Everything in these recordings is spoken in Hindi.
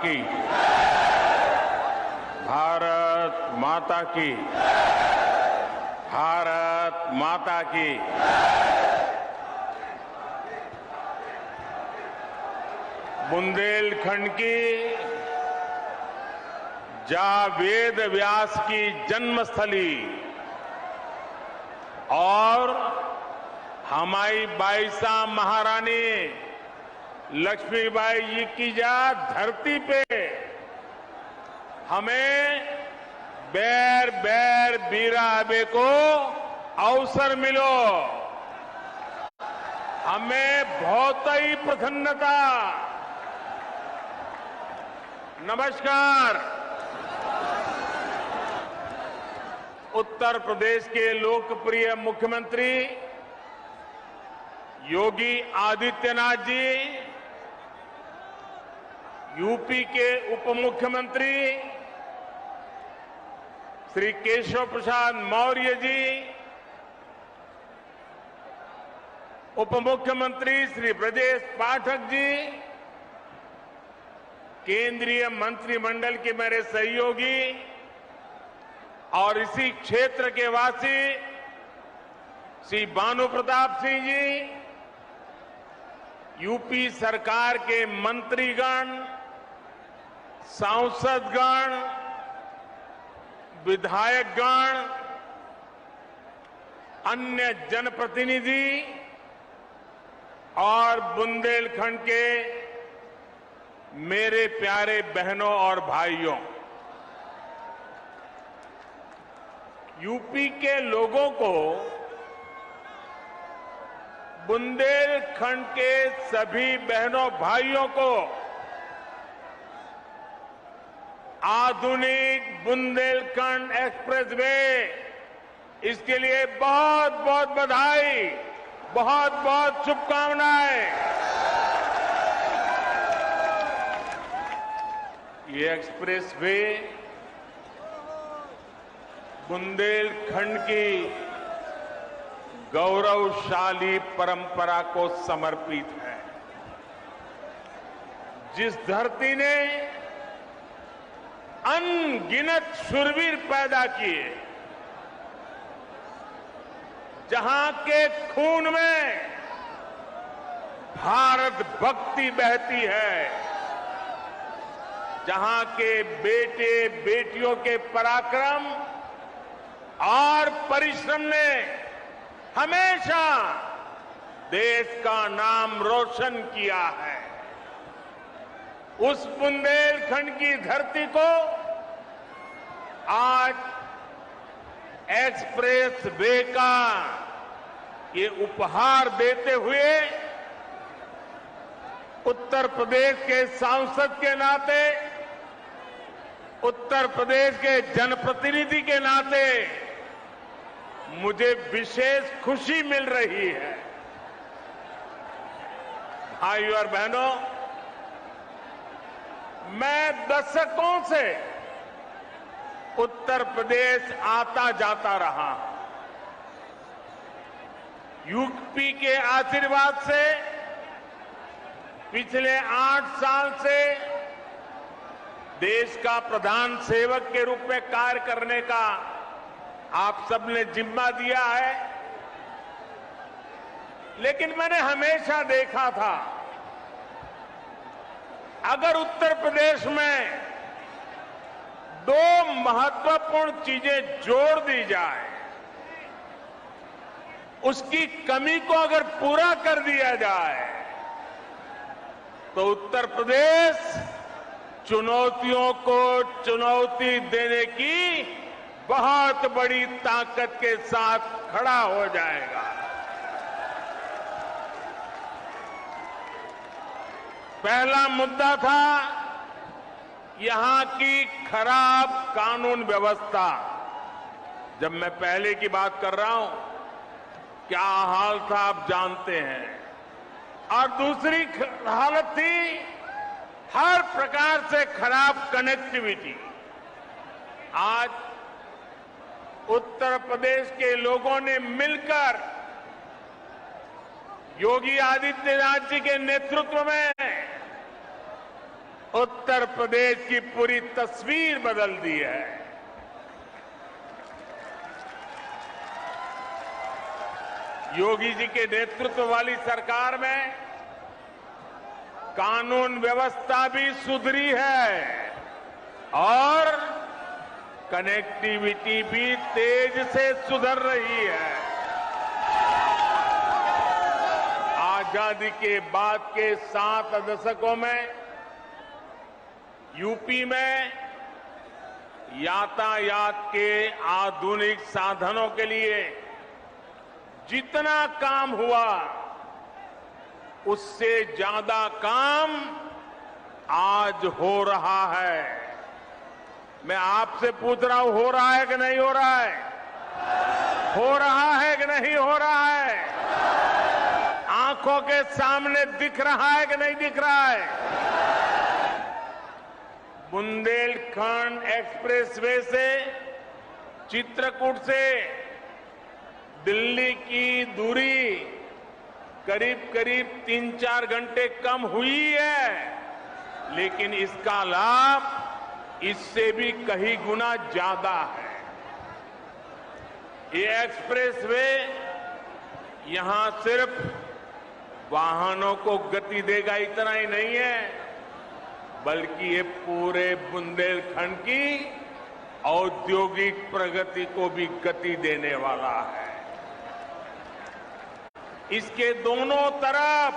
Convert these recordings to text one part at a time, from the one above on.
की। भारत माता की। भारत माता की। बुंदेलखंड की जहां वेद व्यास की जन्मस्थली और हमारी बाईसा महारानी लक्ष्मीबाई जी की जहां धरती पे हमें बैर बैर बीरा आबे को अवसर मिलो, हमें बहुत ही प्रसन्नता। नमस्कार। उत्तर प्रदेश के लोकप्रिय मुख्यमंत्री योगी आदित्यनाथ जी, यूपी के उप मुख्यमंत्री श्री केशव प्रसाद मौर्य जी, उप मुख्यमंत्री श्री ब्रजेश पाठक जी, केंद्रीय मंत्रिमंडल के मेरे सहयोगी और इसी क्षेत्र के वासी श्री भानु प्रताप सिंह जी, यूपी सरकार के मंत्रीगण, सांसदगण, विधायकगण, अन्य जनप्रतिनिधि और बुंदेलखंड के मेरे प्यारे बहनों और भाइयों, यूपी के लोगों को, बुंदेलखंड के सभी बहनों भाइयों को आधुनिक बुंदेलखंड एक्सप्रेसवे, इसके लिए बहुत बहुत बधाई, बहुत बहुत शुभकामनाएं। ये एक्सप्रेसवे बुंदेलखंड की गौरवशाली परंपरा को समर्पित है। जिस धरती ने अनगिनत शूरवीर पैदा किए, जहां के खून में भारत भक्ति बहती है, जहां के बेटे बेटियों के पराक्रम और परिश्रम ने हमेशा देश का नाम रोशन किया है, उस बुंदेलखंड की धरती को आज एक्सप्रेस वे का ये उपहार देते हुए उत्तर प्रदेश के सांसद के नाते, उत्तर प्रदेश के जनप्रतिनिधि के नाते मुझे विशेष खुशी मिल रही है। भाइयों और बहनों, मैं दशकों से उत्तर प्रदेश आता जाता रहा। यूपी के आशीर्वाद से पिछले 8 साल से देश का प्रधान सेवक के रूप में कार्य करने का आप सबने जिम्मा दिया है। लेकिन मैंने हमेशा देखा था, अगर उत्तर प्रदेश में 2 महत्वपूर्ण चीजें जोड़ दी जाए, उसकी कमी को अगर पूरा कर दिया जाए, तो उत्तर प्रदेश चुनौतियों को चुनौती देने की बहुत बड़ी ताकत के साथ खड़ा हो जाएगा। पहला मुद्दा था यहां की खराब कानून व्यवस्था। जब मैं पहले की बात कर रहा हूं, क्या हाल था आप जानते हैं। और दूसरी हालत थी हर प्रकार से खराब कनेक्टिविटी। आज उत्तर प्रदेश के लोगों ने मिलकर योगी आदित्यनाथ जी के नेतृत्व में उत्तर प्रदेश की पूरी तस्वीर बदल दी है। योगी जी के नेतृत्व वाली सरकार में कानून व्यवस्था भी सुधरी है और कनेक्टिविटी भी तेज से सुधर रही है। आजादी के बाद के 7 दशकों में यूपी में यातायात के आधुनिक साधनों के लिए जितना काम हुआ उससे ज्यादा काम आज हो रहा है। मैं आपसे पूछ रहा हूं, हो रहा है कि नहीं हो रहा है? हो रहा है कि नहीं हो रहा है? आंखों के सामने दिख रहा है कि नहीं दिख रहा है? बुंदेलखंड एक्सप्रेसवे से चित्रकूट से दिल्ली की दूरी करीब करीब 3-4 घंटे कम हुई है, लेकिन इसका लाभ इससे भी कई गुना ज्यादा है। ये एक्सप्रेसवे यहां सिर्फ वाहनों को गति देगा इतना ही नहीं है, बल्कि ये पूरे बुंदेलखंड की औद्योगिक प्रगति को भी गति देने वाला है। इसके दोनों तरफ,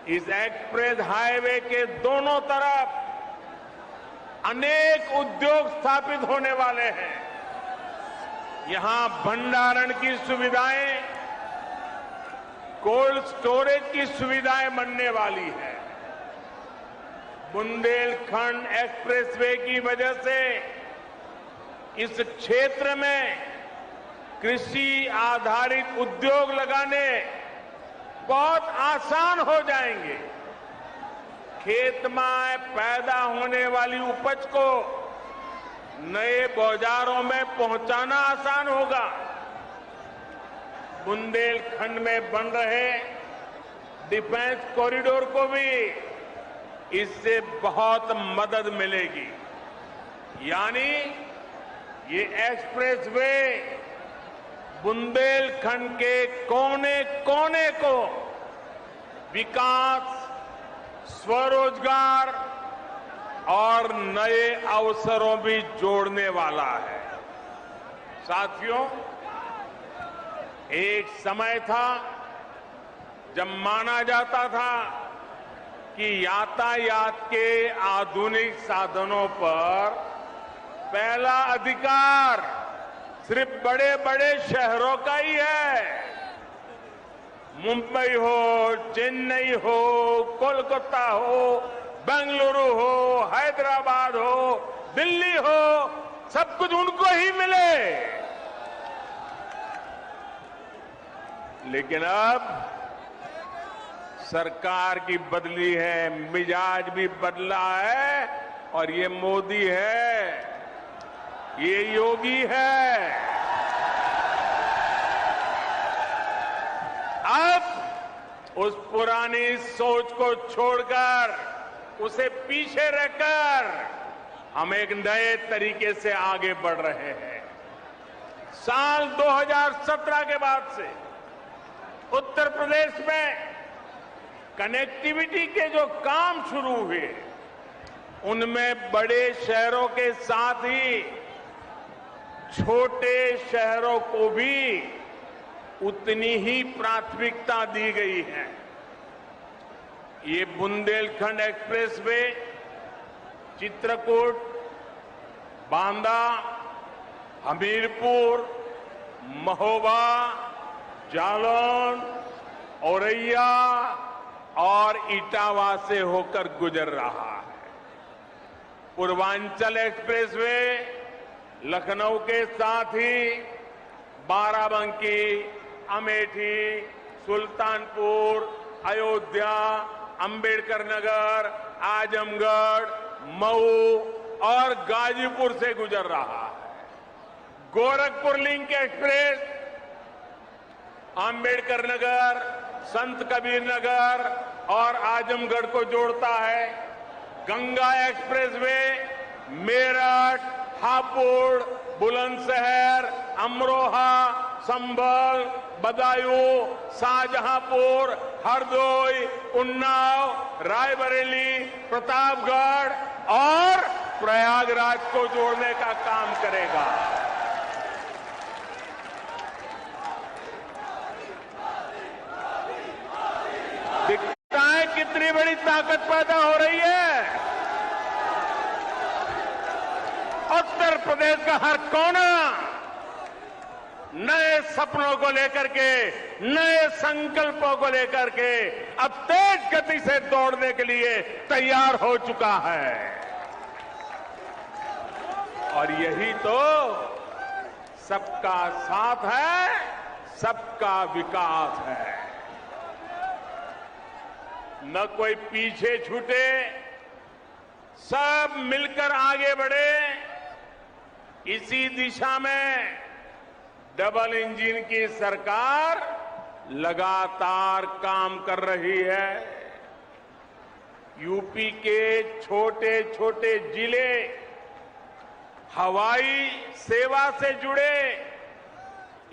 इस एक्सप्रेस हाईवे के दोनों तरफ अनेक उद्योग स्थापित होने वाले हैं। यहां भंडारण की सुविधाएं, कोल्ड स्टोरेज की सुविधाएं बनने वाली है। बुंदेलखंड एक्सप्रेसवे की वजह से इस क्षेत्र में कृषि आधारित उद्योग लगाने बहुत आसान हो जाएंगे। खेत में पैदा होने वाली उपज को नए बाजारों में पहुंचाना आसान होगा। बुंदेलखंड में बन रहे डिफेंस कॉरिडोर को भी इससे बहुत मदद मिलेगी। यानी ये एक्सप्रेसवे बुंदेलखंड के कोने कोने को विकास, स्वरोजगार और नए अवसरों भी जोड़ने वाला है। साथियों, एक समय था जब माना जाता था कि यातायात के आधुनिक साधनों पर पहला अधिकार सिर्फ बड़े बड़े शहरों का ही है। मुंबई हो, चेन्नई हो, कोलकाता हो, बेंगलुरु हो, हैदराबाद हो, दिल्ली हो, सब कुछ उनको ही मिले। लेकिन अब सरकार की बदली है, मिजाज भी बदला है और ये मोदी है, ये योगी है। अब उस पुरानी सोच को छोड़कर, उसे पीछे रखकर हम एक नए तरीके से आगे बढ़ रहे हैं। साल 2017 के बाद से उत्तर प्रदेश में कनेक्टिविटी के जो काम शुरू हुए, उनमें बड़े शहरों के साथ ही छोटे शहरों को भी उतनी ही प्राथमिकता दी गई है। ये बुंदेलखंड एक्सप्रेसवे चित्रकूट, बांदा, हमीरपुर, महोबा, जालौन, औरैया और इटावा से होकर गुजर रहा है। पूर्वांचल एक्सप्रेसवे लखनऊ के साथ ही बाराबंकी, अमेठी, सुल्तानपुर, अयोध्या, अंबेडकर नगर, आजमगढ़, मऊ और गाजीपुर से गुजर रहा है। गोरखपुर लिंक एक्सप्रेस अंबेडकर नगर, संत कबीर नगर और आजमगढ़ को जोड़ता है। गंगा एक्सप्रेसवे मेरठ, हापुड़, बुलंदशहर, अमरोहा, संभल, बदायूं, शाहजहांपुर, हरदोई, उन्नाव, रायबरेली, प्रतापगढ़ और प्रयागराज को जोड़ने का काम करेगा। दिखता है कितनी बड़ी ताकत पैदा हो रही है। उत्तर प्रदेश का हर कोना नए सपनों को लेकर के, नए संकल्पों को लेकर के अब तेज गति से दौड़ने के लिए तैयार हो चुका है। और यही तो सबका साथ है, सबका विकास है। न कोई पीछे छूटे, सब मिलकर आगे बढ़े। इसी दिशा में डबल इंजन की सरकार लगातार काम कर रही है। यूपी के छोटे छोटे जिले हवाई सेवा से जुड़े,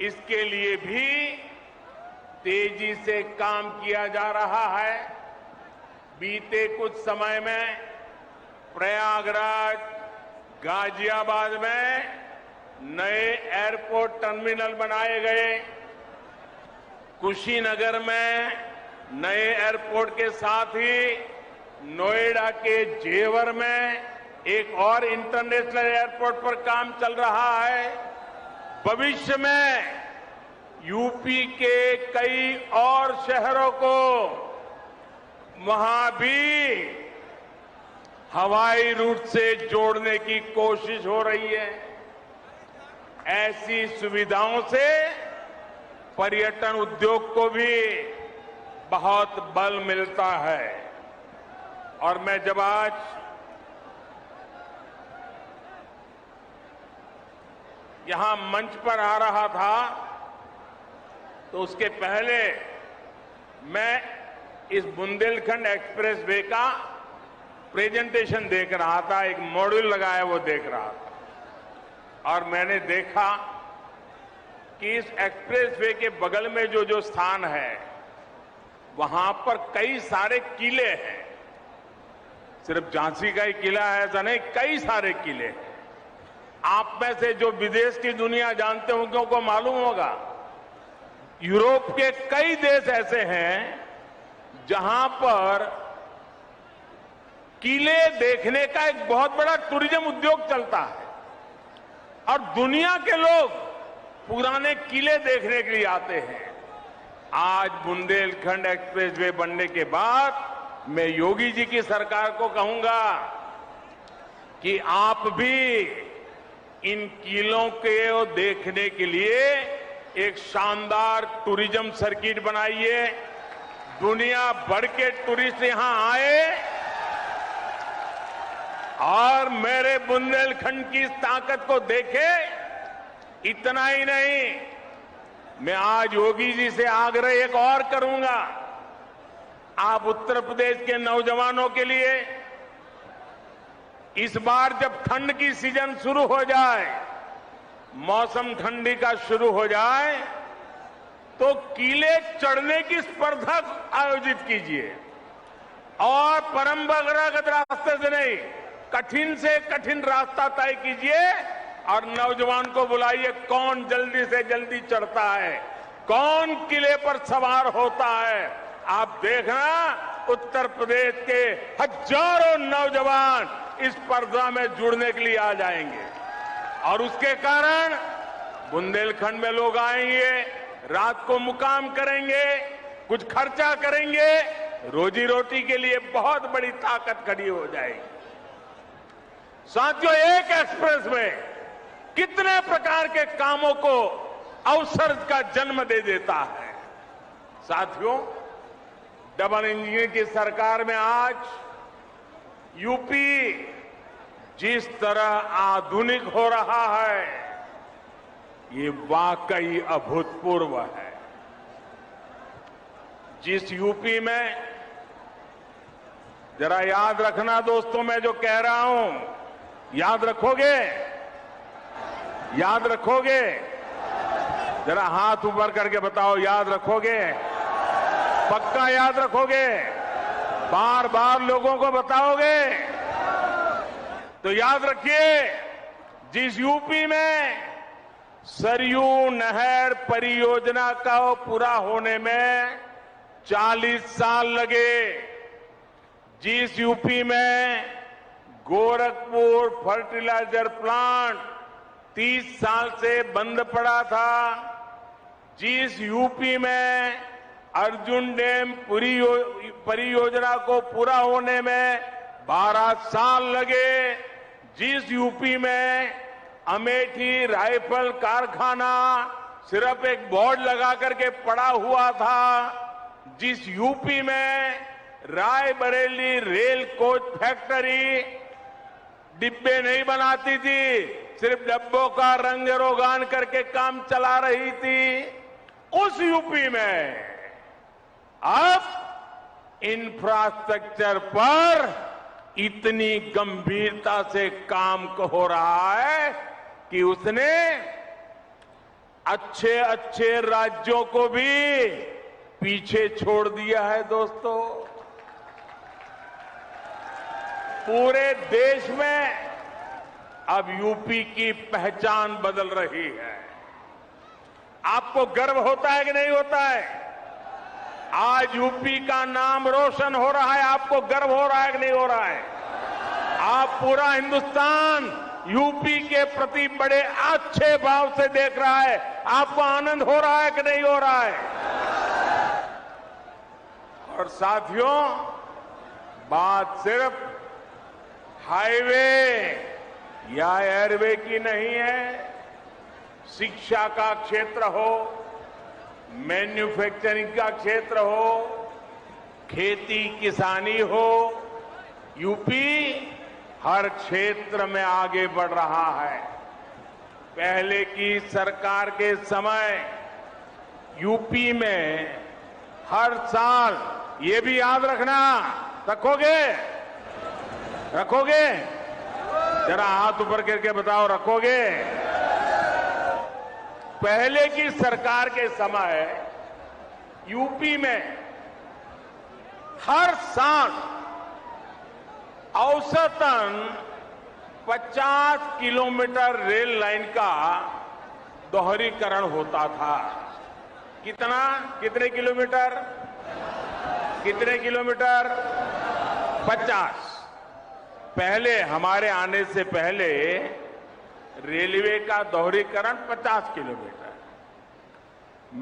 इसके लिए भी तेजी से काम किया जा रहा है। बीते कुछ समय में प्रयागराज, गाजियाबाद में नए एयरपोर्ट टर्मिनल बनाए गए। कुशीनगर में नए एयरपोर्ट के साथ ही नोएडा के जेवर में एक और इंटरनेशनल एयरपोर्ट पर काम चल रहा है। भविष्य में यूपी के कई और शहरों को वहां भी हवाई रूट से जोड़ने की कोशिश हो रही है। ऐसी सुविधाओं से पर्यटन उद्योग को भी बहुत बल मिलता है। और मैं जब आज यहां मंच पर आ रहा था तो उसके पहले मैं इस बुंदेलखंड एक्सप्रेसवे का प्रेजेंटेशन देख रहा था, एक मॉड्यूल लगाया वो देख रहा था। और मैंने देखा कि इस एक्सप्रेसवे के बगल में जो जो स्थान है वहां पर कई सारे किले हैं। सिर्फ झांसी का ही किला है ऐसा नहीं, कई सारे किले हैं। आप में से जो विदेश की दुनिया जानते होंगे उनको मालूम होगा, यूरोप के कई देश ऐसे हैं जहां पर किले देखने का एक बहुत बड़ा टूरिज्म उद्योग चलता है और दुनिया के लोग पुराने किले देखने के लिए आते हैं। आज बुंदेलखंड एक्सप्रेसवे बनने के बाद मैं योगी जी की सरकार को कहूंगा कि आप भी इन किलों को देखने के लिए एक शानदार टूरिज्म सर्किट बनाइए। दुनिया भर के टूरिस्ट यहां आए और मेरे बुंदेलखंड की ताकत को देखे। इतना ही नहीं, मैं आज योगी जी से आग्रह एक और करूंगा। आप उत्तर प्रदेश के नौजवानों के लिए इस बार जब ठंड की सीजन शुरू हो जाए, मौसम ठंडी का शुरू हो जाए, तो किले चढ़ने की स्पर्धा आयोजित कीजिए और परंपरागत रास्ते से नहीं, कठिन से कठिन रास्ता तय कीजिए और नौजवान को बुलाइए। कौन जल्दी से जल्दी चढ़ता है, कौन किले पर सवार होता है। आप देखना उत्तर प्रदेश के हजारों नौजवान इस स्पर्धा में जुड़ने के लिए आ जाएंगे और उसके कारण बुंदेलखंड में लोग आएंगे, रात को मुकाम करेंगे, कुछ खर्चा करेंगे, रोजी रोटी के लिए बहुत बड़ी ताकत खड़ी हो जाएगी। साथियों, एक एक्सप्रेस में कितने प्रकार के कामों को अवसर का जन्म दे देता है। साथियों, डबल इंजन की सरकार में आज यूपी जिस तरह आधुनिक हो रहा है, ये वाकई अभूतपूर्व है। जिस यूपी में जरा याद रखना दोस्तों, मैं जो कह रहा हूं याद रखोगे? याद रखोगे? जरा हाथ ऊपर करके बताओ, याद रखोगे? पक्का याद रखोगे? बार बार लोगों को बताओगे? तो याद रखिए, जिस यूपी में सरयू नहर परियोजना का पूरा होने में 40 साल लगे, जिस यूपी में गोरखपुर फर्टिलाइजर प्लांट 30 साल से बंद पड़ा था, जिस यूपी में अर्जुन डैम परियोजना को पूरा होने में 12 साल लगे, जिस यूपी में अमेठी राइफल कारखाना सिर्फ एक बोर्ड लगा करके पड़ा हुआ था, जिस यूपी में रायबरेली रेल कोच फैक्ट्री डिब्बे नहीं बनाती थी, सिर्फ डब्बों का रंग रोगान करके काम चला रही थी, उस यूपी में अब इंफ्रास्ट्रक्चर पर इतनी गंभीरता से काम हो रहा है कि उसने अच्छे अच्छे राज्यों को भी पीछे छोड़ दिया है। दोस्तों, पूरे देश में अब यूपी की पहचान बदल रही है। आपको गर्व होता है कि नहीं होता है? आज यूपी का नाम रोशन हो रहा है, आपको गर्व हो रहा है कि नहीं हो रहा है? आप पूरा हिंदुस्तान यूपी के प्रति बड़े अच्छे भाव से देख रहा है, आपको आनंद हो रहा है कि नहीं हो रहा है? और साथियों, बात सिर्फ हाईवे या एयरवे की नहीं है। शिक्षा का क्षेत्र हो, मैन्युफैक्चरिंग का क्षेत्र हो, खेती किसानी हो, यूपी हर क्षेत्र में आगे बढ़ रहा है। पहले की सरकार के समय यूपी में हर साल, ये भी याद रखना, रखोगे? रखोगे? जरा हाथ ऊपर करके बताओ, रखोगे? पहले की सरकार के समय यूपी में हर साल औसतन 50 किलोमीटर रेल लाइन का दोहरीकरण होता था। कितने किलोमीटर? कितने किलोमीटर? 50। पहले, हमारे आने से पहले रेलवे का दोहरीकरण 50 किलोमीटर।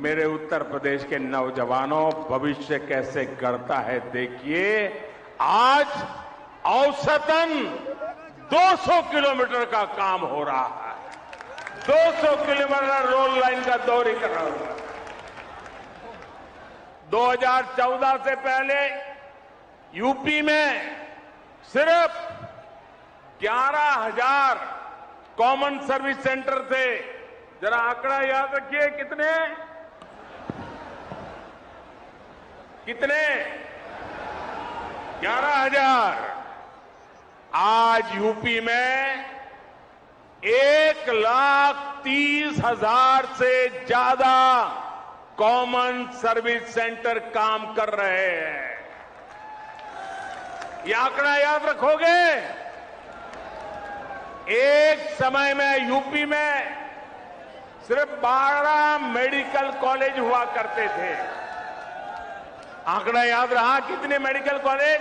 मेरे उत्तर प्रदेश के नौजवानों, भविष्य कैसे गढ़ता है देखिए। आज औसतन 200 किलोमीटर का काम हो रहा है। 200 किलोमीटर रोड लाइन का दोहरीकरण हो रहा है। 2014 से पहले यूपी में सिर्फ 11,000 कॉमन सर्विस सेंटर थे। जरा आंकड़ा याद रखिए, कितने? 11,000। आज यूपी में 1,30,000 से ज्यादा कॉमन सर्विस सेंटर काम कर रहे हैं। ये आंकड़ा याद रखोगे? एक समय में यूपी में सिर्फ 12 मेडिकल कॉलेज हुआ करते थे। आंकड़ा याद रहा? कितने मेडिकल कॉलेज?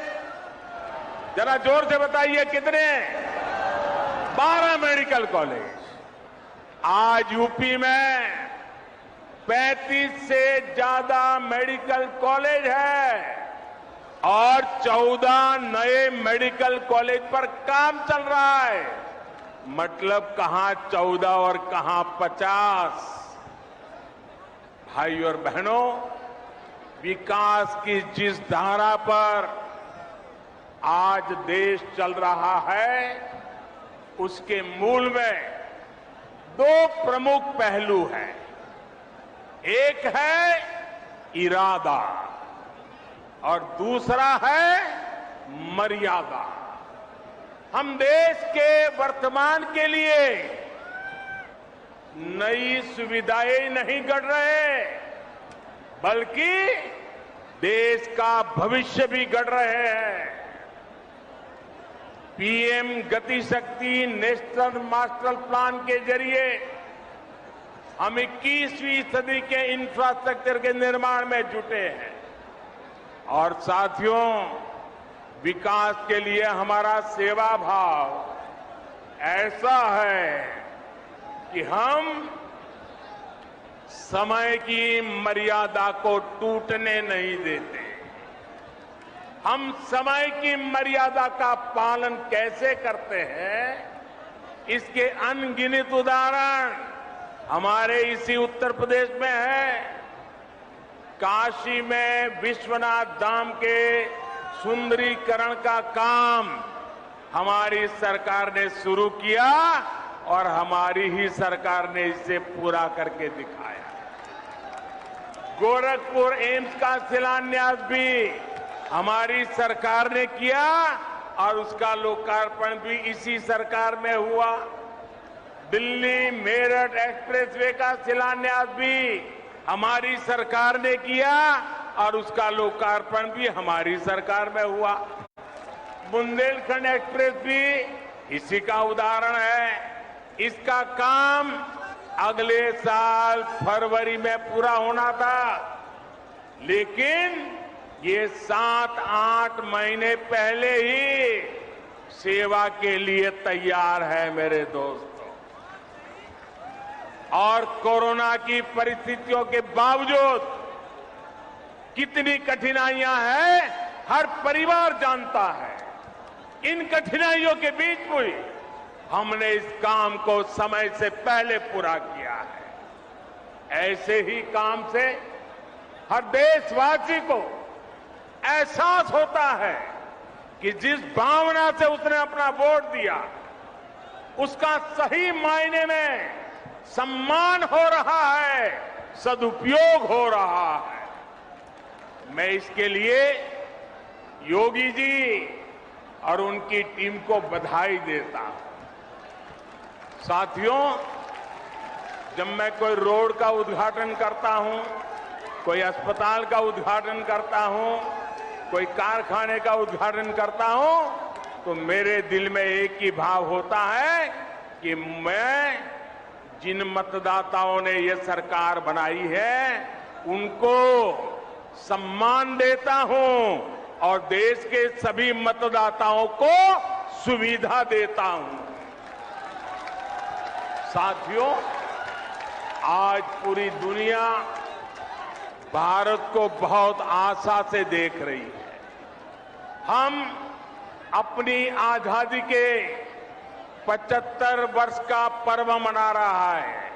जरा जोर से बताइए, कितने? 12 मेडिकल कॉलेज। आज यूपी में 35 से ज्यादा मेडिकल कॉलेज है और 14 नए मेडिकल कॉलेज पर काम चल रहा है। मतलब कहां 14 और कहां 50। भाई और बहनों, विकास की जिस धारा पर आज देश चल रहा है, उसके मूल में 2 प्रमुख पहलू हैं। एक है इरादा और दूसरा है मर्यादा। हम देश के वर्तमान के लिए नई सुविधाएं नहीं गढ़ रहे, बल्कि देश का भविष्य भी गढ़ रहे हैं। पीएम गति शक्ति नेशनल मास्टर प्लान के जरिए हम 21वीं सदी के इंफ्रास्ट्रक्चर के निर्माण में जुटे हैं। और साथियों, विकास के लिए हमारा सेवा भाव ऐसा है कि हम समय की मर्यादा को टूटने नहीं देते। हम समय की मर्यादा का पालन कैसे करते हैं, इसके अनगिनत उदाहरण हमारे इसी उत्तर प्रदेश में है। काशी में विश्वनाथ धाम के सुंदरीकरण का काम हमारी सरकार ने शुरू किया और हमारी ही सरकार ने इसे पूरा करके दिखाया। गोरखपुर एम्स का शिलान्यास भी हमारी सरकार ने किया और उसका लोकार्पण भी इसी सरकार में हुआ। दिल्ली मेरठ एक्सप्रेसवे का शिलान्यास भी हमारी सरकार ने किया और उसका लोकार्पण भी हमारी सरकार में हुआ। बुंदेलखंड एक्सप्रेस भी इसी का उदाहरण है। इसका काम अगले साल फरवरी में पूरा होना था, लेकिन ये 7-8 महीने पहले ही सेवा के लिए तैयार है मेरे दोस्तों। और कोरोना की परिस्थितियों के बावजूद कितनी कठिनाइयां हैं, हर परिवार जानता है। इन कठिनाइयों के बीच भी हमने इस काम को समय से पहले पूरा किया है। ऐसे ही काम से हर देशवासी को एहसास होता है कि जिस भावना से उसने अपना वोट दिया, उसका सही मायने में सम्मान हो रहा है, सदुपयोग हो रहा है। मैं इसके लिए योगी जी और उनकी टीम को बधाई देता हूं। साथियों, जब मैं कोई रोड का उद्घाटन करता हूं, कोई अस्पताल का उद्घाटन करता हूं, कोई कारखाने का उद्घाटन करता हूं, तो मेरे दिल में एक ही भाव होता है कि मैं जिन मतदाताओं ने ये सरकार बनाई है उनको सम्मान देता हूं और देश के सभी मतदाताओं को सुविधा देता हूं। साथियों, आज पूरी दुनिया भारत को बहुत आशा से देख रही है। हम अपनी आजादी के 75 वर्ष का पर्व मना रहा है।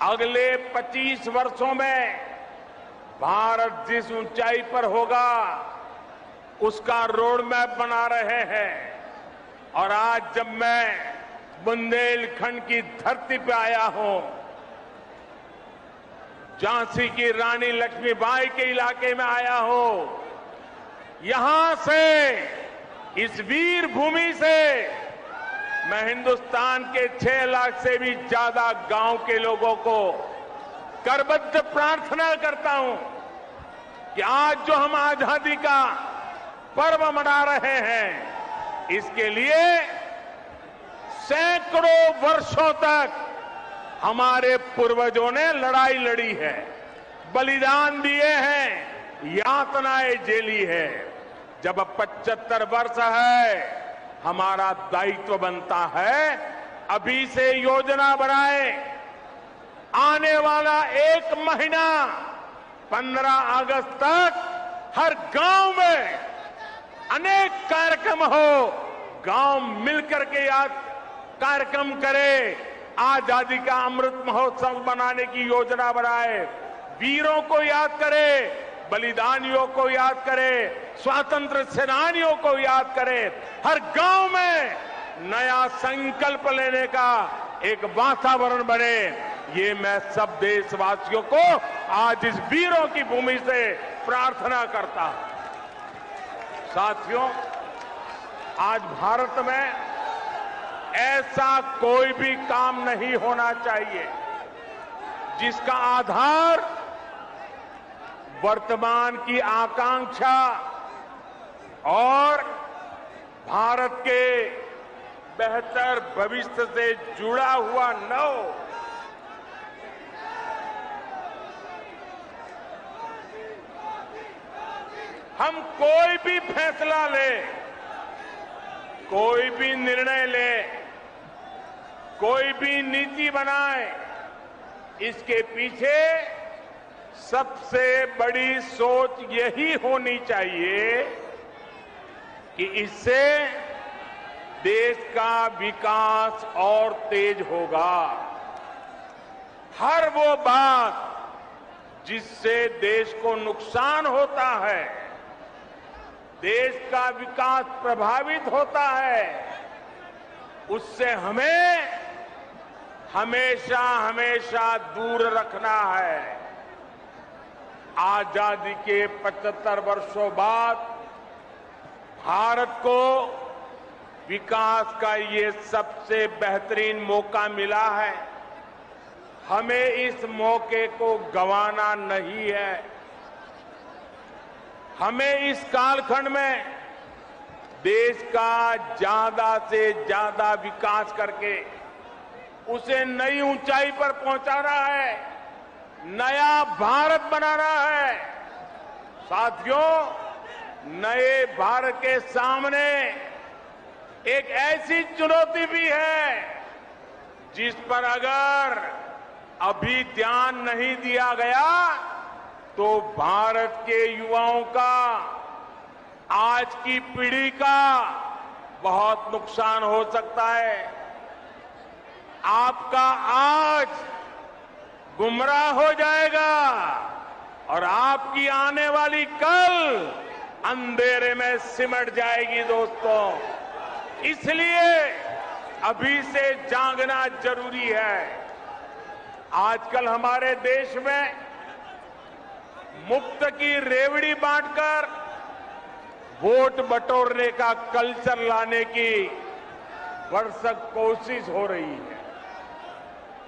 अगले 25 वर्षों में भारत जिस ऊंचाई पर होगा उसका रोड मैप बना रहे हैं। और आज जब मैं बुंदेलखंड की धरती पर आया हूं, झांसी की रानी लक्ष्मीबाई के इलाके में आया हूं, यहां से इस वीर भूमि से मैं हिंदुस्तान के 6 लाख से भी ज्यादा गांव के लोगों को करबद्ध प्रार्थना करता हूं कि आज जो हम आजादी का पर्व मना रहे हैं, इसके लिए सैकड़ों वर्षों तक हमारे पूर्वजों ने लड़ाई लड़ी है, बलिदान दिए हैं, यातनाएं झेली है। जब 75 वर्ष है, हमारा दायित्व बनता है अभी से योजना बनाए। आने वाला 1 महीना 15 अगस्त तक हर गांव में अनेक कार्यक्रम हो, गांव मिलकर के याद कार्यक्रम करे, आजादी का अमृत महोत्सव बनाने की योजना बनाए, वीरों को याद करे, बलिदानियों को याद करे, स्वातंत्र सेनानियों को याद करे। हर गांव में नया संकल्प लेने का एक वातावरण बने, ये मैं सब देशवासियों को आज इस वीरों की भूमि से प्रार्थना करता हूं। साथियों, आज भारत में ऐसा कोई भी काम नहीं होना चाहिए जिसका आधार वर्तमान की आकांक्षा और भारत के बेहतर भविष्य से जुड़ा हुआ न हो। हम कोई भी फैसला लें, कोई भी निर्णय लें, कोई भी नीति बनाए, इसके पीछे सबसे बड़ी सोच यही होनी चाहिए कि इससे देश का विकास और तेज होगा। हर वो बात जिससे देश को नुकसान होता है, देश का विकास प्रभावित होता है, उससे हमें हमेशा हमेशा दूर रखना है। आजादी के 75 वर्षों बाद भारत को विकास का ये सबसे बेहतरीन मौका मिला है। हमें इस मौके को गंवाना नहीं है। हमें इस कालखंड में देश का ज्यादा से ज्यादा विकास करके उसे नई ऊंचाई पर पहुंचाना है, नया भारत बनाना है। साथियों, नए भारत के सामने एक ऐसी चुनौती भी है जिस पर अगर अभी ध्यान नहीं दिया गया तो भारत के युवाओं का, आज की पीढ़ी का बहुत नुकसान हो सकता है। आपका आज गुमराह हो जाएगा और आपकी आने वाली कल अंधेरे में सिमट जाएगी। दोस्तों, इसलिए अभी से जागना जरूरी है। आजकल हमारे देश में मुफ्त की रेवड़ी बांटकर वोट बटोरने का कल्चर लाने की भरसक कोशिश हो रही है।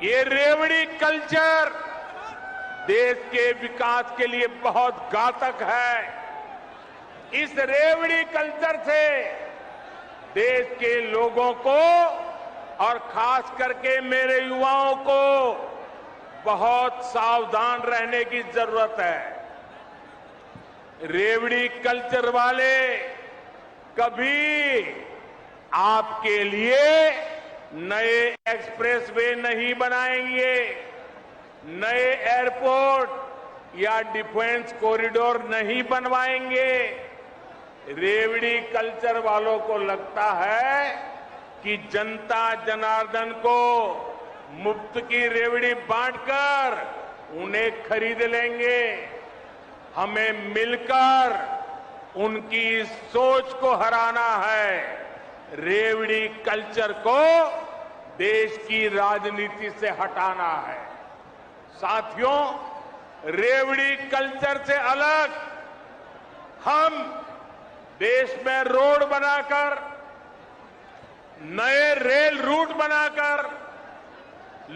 ये रेवड़ी कल्चर देश के विकास के लिए बहुत घातक है। इस रेवड़ी कल्चर से देश के लोगों को और खास करके मेरे युवाओं को बहुत सावधान रहने की जरूरत है। रेवड़ी कल्चर वाले कभी आपके लिए नए एक्सप्रेसवे नहीं बनाएंगे, नए एयरपोर्ट या डिफेंस कॉरिडोर नहीं बनवाएंगे। रेवड़ी कल्चर वालों को लगता है कि जनता जनार्दन को मुफ्त की रेवड़ी बांटकर उन्हें खरीद लेंगे। हमें मिलकर उनकी सोच को हराना है। रेवड़ी कल्चर को देश की राजनीति से हटाना है। साथियों, रेवड़ी कल्चर से अलग हम देश में रोड बनाकर, नए रेल रूट बनाकर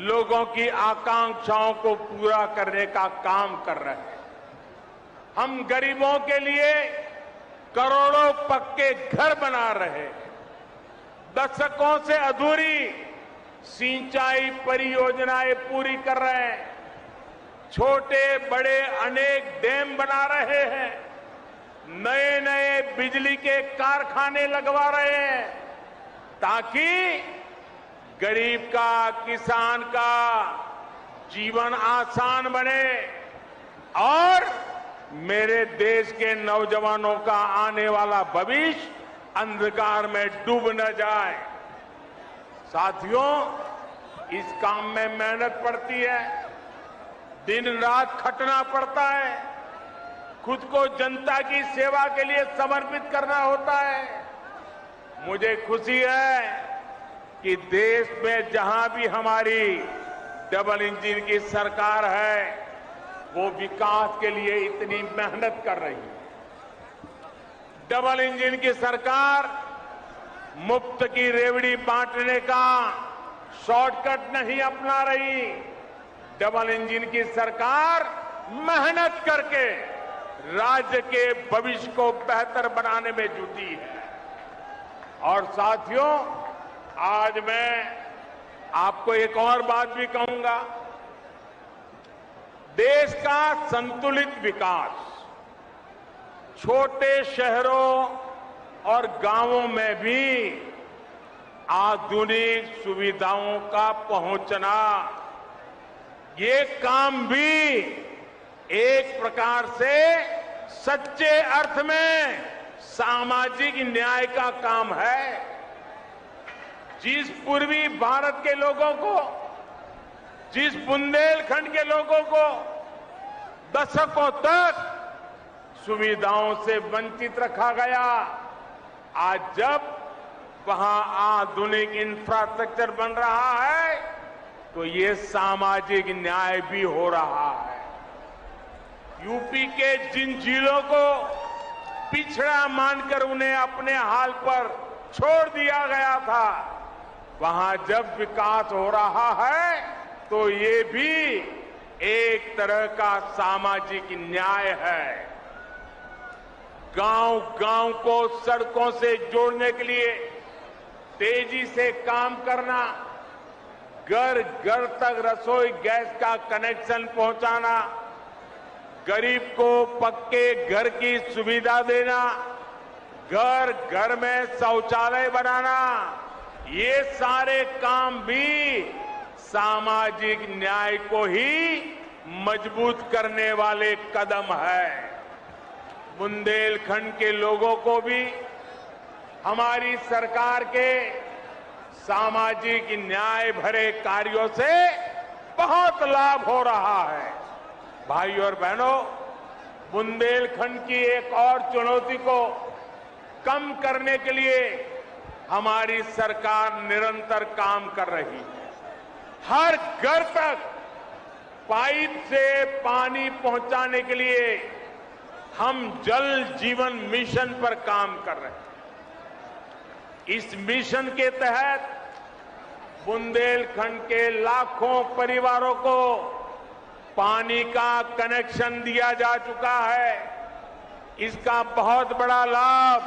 लोगों की आकांक्षाओं को पूरा करने का काम कर रहे हैं। हम गरीबों के लिए करोड़ों पक्के घर बना रहे हैं। दशकों से अधूरी सिंचाई परियोजनाएं पूरी कर रहे हैं। छोटे बड़े अनेक डैम बना रहे हैं। नए नए बिजली के कारखाने लगवा रहे हैं ताकि गरीब का, किसान का जीवन आसान बने और मेरे देश के नौजवानों का आने वाला भविष्य अंधकार में डूब न जाए। साथियों, इस काम में मेहनत पड़ती है, दिन रात खटना पड़ता है, खुद को जनता की सेवा के लिए समर्पित करना होता है। मुझे खुशी है कि देश में जहां भी हमारी डबल इंजन की सरकार है, वो विकास के लिए इतनी मेहनत कर रही है। डबल इंजन की सरकार मुफ्त की रेवड़ी बांटने का शॉर्टकट नहीं अपना रही। डबल इंजन की सरकार मेहनत करके राज्य के भविष्य को बेहतर बनाने में जुटी है। और साथियों, आज मैं आपको एक और बात भी कहूंगा। देश का संतुलित विकास छोटे शहरों और गांवों में भी आधुनिक सुविधाओं का पहुंचना, ये काम भी एक प्रकार से सच्चे अर्थ में सामाजिक न्याय का काम है। जिस पूर्वी भारत के लोगों को, जिस बुंदेलखंड के लोगों को दशकों तक सुविधाओं से वंचित रखा गया, आज जब वहां आधुनिक इंफ्रास्ट्रक्चर बन रहा है तो ये सामाजिक न्याय भी हो रहा है। यूपी के जिन जिलों को पिछड़ा मानकर उन्हें अपने हाल पर छोड़ दिया गया था, वहां जब विकास हो रहा है तो ये भी एक तरह का सामाजिक न्याय है। गांव-गांव को सड़कों से जोड़ने के लिए तेजी से काम करना, घर-घर तक रसोई गैस का कनेक्शन पहुंचाना, गरीब को पक्के घर की सुविधा देना, घर-घर में शौचालय बनाना, ये सारे काम भी सामाजिक न्याय को ही मजबूत करने वाले कदम है। बुंदेलखंड के लोगों को भी हमारी सरकार के सामाजिक न्याय भरे कार्यों से बहुत लाभ हो रहा है। भाइयों और बहनों, बुंदेलखंड की एक और चुनौती को कम करने के लिए हमारी सरकार निरंतर काम कर रही है। हर घर तक पाइप से पानी पहुंचाने के लिए हम जल जीवन मिशन पर काम कर रहे हैं। इस मिशन के तहत बुंदेलखंड के लाखों परिवारों को पानी का कनेक्शन दिया जा चुका है। इसका बहुत बड़ा लाभ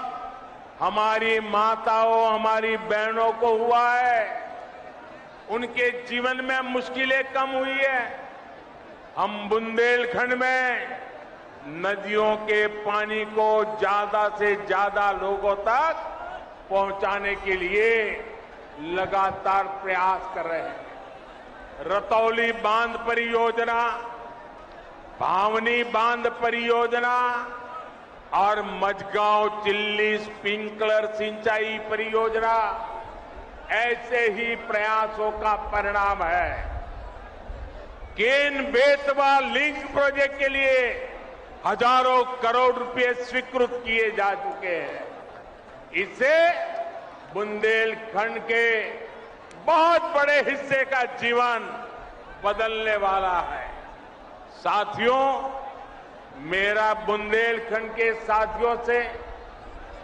हमारी माताओं, हमारी बहनों को हुआ है। उनके जीवन में मुश्किलें कम हुई है। हम बुंदेलखंड में नदियों के पानी को ज्यादा से ज्यादा लोगों तक पहुंचाने के लिए लगातार प्रयास कर रहे हैं। रतौली बांध परियोजना, भावनी बांध परियोजना और मझगांव चिल्ली स्प्रिंकलर सिंचाई परियोजना ऐसे ही प्रयासों का परिणाम है। केन बेतवा लिंक प्रोजेक्ट के लिए हजारों करोड़ रुपए स्वीकृत किए जा चुके हैं। इससे बुंदेलखंड के बहुत बड़े हिस्से का जीवन बदलने वाला है। साथियों, मेरा बुंदेलखंड के साथियों से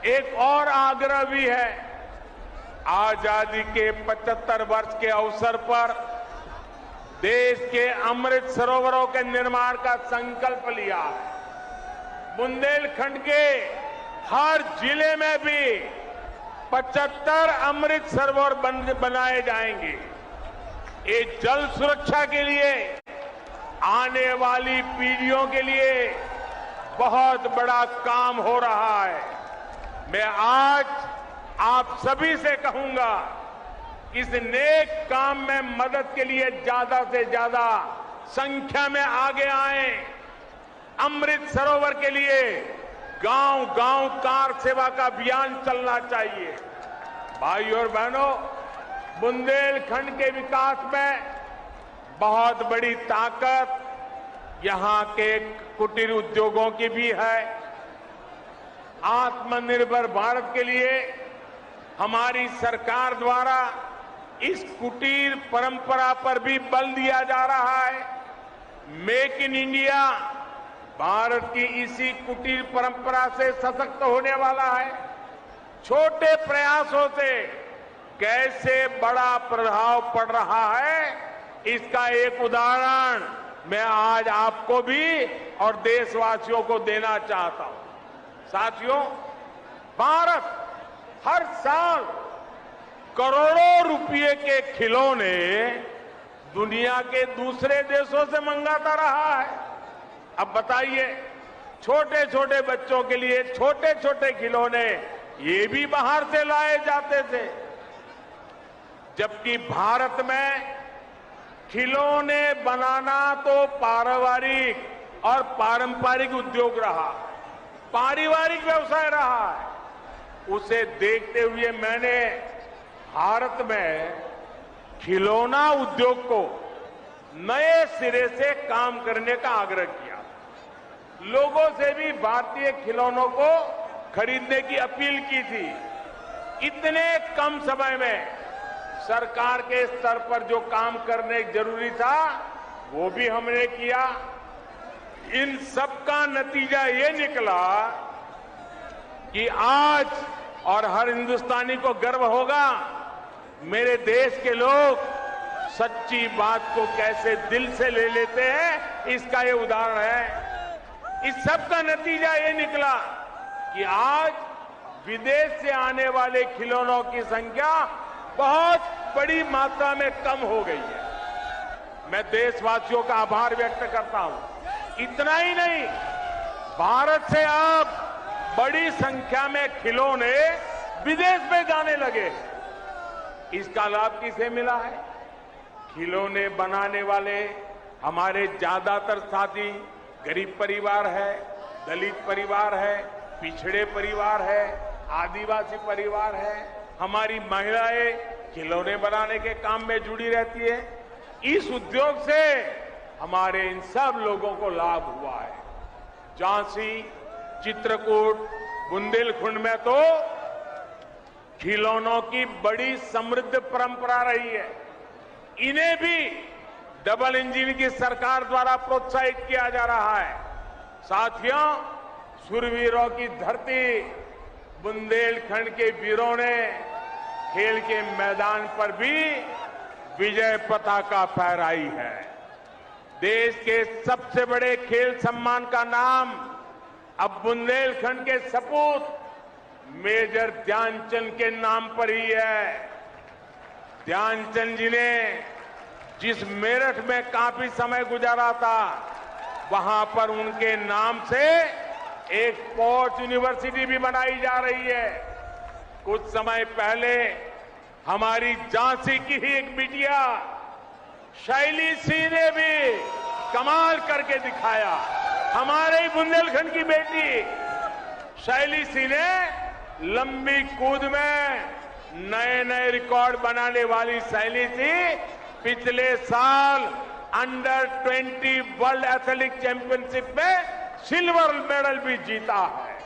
एक और आग्रह भी है। आजादी के 75 वर्ष के अवसर पर देश के अमृत सरोवरों के निर्माण का संकल्प लिया है। बुंदेलखंड के हर जिले में भी 75 अमृत सरोवर बनाए जाएंगे। ये जल सुरक्षा के लिए, आने वाली पीढ़ियों के लिए बहुत बड़ा काम हो रहा है। मैं आज आप सभी से कहूंगा, इस नेक काम में मदद के लिए ज्यादा से ज्यादा संख्या में आगे आए। अमृत सरोवर के लिए गांव-गांव कार सेवा का अभियान चलना चाहिए। भाइयों और बहनों, बुंदेलखंड के विकास में बहुत बड़ी ताकत यहां के कुटीर उद्योगों की भी है। आत्मनिर्भर भारत के लिए हमारी सरकार द्वारा इस कुटीर परंपरा पर भी बल दिया जा रहा है। मेक इन इंडिया भारत की इसी कुटीर परंपरा से सशक्त होने वाला है। छोटे प्रयासों से कैसे बड़ा प्रभाव पड़ रहा है, इसका एक उदाहरण मैं आज आपको भी और देशवासियों को देना चाहता हूं। साथियों, भारत हर साल करोड़ों रुपए के खिलौने दुनिया के दूसरे देशों से मंगाता रहा है। अब बताइए, छोटे छोटे बच्चों के लिए छोटे छोटे खिलौने ये भी बाहर से लाए जाते थे, जबकि भारत में खिलौने बनाना तो पारिवारिक और पारंपरिक उद्योग रहा, पारिवारिक व्यवसाय रहा है। उसे देखते हुए मैंने भारत में खिलौना उद्योग को नए सिरे से काम करने का आग्रह किया। लोगों से भी भारतीय खिलौनों को खरीदने की अपील की थी। इतने कम समय में सरकार के स्तर पर जो काम करने जरूरी था वो भी हमने किया। इन सब का नतीजा ये निकला कि आज, और हर हिंदुस्तानी को गर्व होगा, मेरे देश के लोग सच्ची बात को कैसे दिल से ले लेते हैं, इसका ये उदाहरण है। इस सब का नतीजा ये निकला कि आज विदेश से आने वाले खिलौनों की संख्या बहुत बड़ी मात्रा में कम हो गई है। मैं देशवासियों का आभार व्यक्त करता हूं। इतना ही नहीं, भारत से अब बड़ी संख्या में खिलौने विदेश में जाने लगे। इसका लाभ किसे मिला है? खिलौने बनाने वाले हमारे ज्यादातर साथी गरीब परिवार है, दलित परिवार है, पिछड़े परिवार है, आदिवासी परिवार है। हमारी महिलाएं खिलौने बनाने के काम में जुड़ी रहती है। इस उद्योग से हमारे इन सब लोगों को लाभ हुआ है। झांसी, चित्रकूट, बुंदेलखंड में तो खिलौनों की बड़ी समृद्ध परंपरा रही है। इन्हें भी डबल इंजन की सरकार द्वारा प्रोत्साहित किया जा रहा है। साथियों, शूरवीरों की धरती बुंदेलखंड के वीरों ने खेल के मैदान पर भी विजय पताका फहराई है। देश के सबसे बड़े खेल सम्मान का नाम अब बुंदेलखंड के सपूत मेजर ध्यानचंद के नाम पर ही है। ध्यानचंद जी ने जिस मेरठ में काफी समय गुजारा था, वहां पर उनके नाम से एक स्पोर्ट्स यूनिवर्सिटी भी बनाई जा रही है। कुछ समय पहले हमारी झांसी की ही एक बिटिया शैली सिंह ने भी कमाल करके दिखाया। हमारे ही बुंदेलखंड की बेटी शैली सिंह ने लंबी कूद में नए नए रिकॉर्ड बनाने वाली शैली सिंह पिछले साल अंडर 20 वर्ल्ड एथलेटिक चैंपियनशिप में सिल्वर मेडल भी जीता है।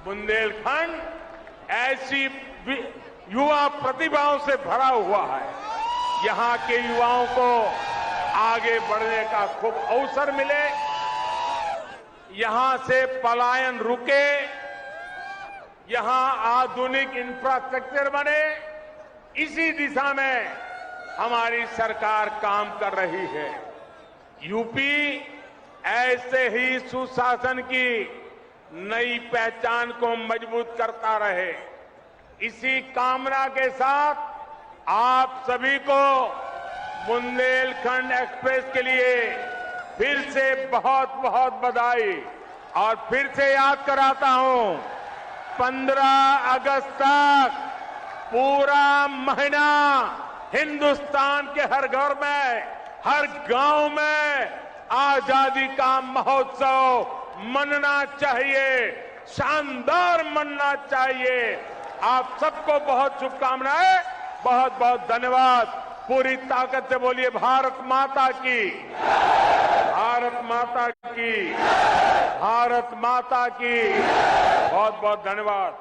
बुंदेलखंड ऐसी युवा प्रतिभाओं से भरा हुआ है। यहां के युवाओं को आगे बढ़ने का खूब अवसर मिले, यहां से पलायन रुके, यहां आधुनिक इंफ्रास्ट्रक्चर बने, इसी दिशा में हमारी सरकार काम कर रही है। यूपी ऐसे ही सुशासन की नई पहचान को मजबूत करता रहे, इसी कामना के साथ आप सभी को बुंदेलखंड एक्सप्रेस के लिए फिर से बहुत बहुत बधाई। और फिर से याद कराता हूं, 15 अगस्त तक पूरा महीना हिंदुस्तान के हर घर में, हर गांव में आजादी का महोत्सव मनना चाहिए, शानदार मनना चाहिए। आप सबको बहुत शुभकामनाएं, बहुत बहुत धन्यवाद। पूरी ताकत से बोलिए भारत माता की, भारत माता की, भारत माता की। बहुत बहुत धन्यवाद।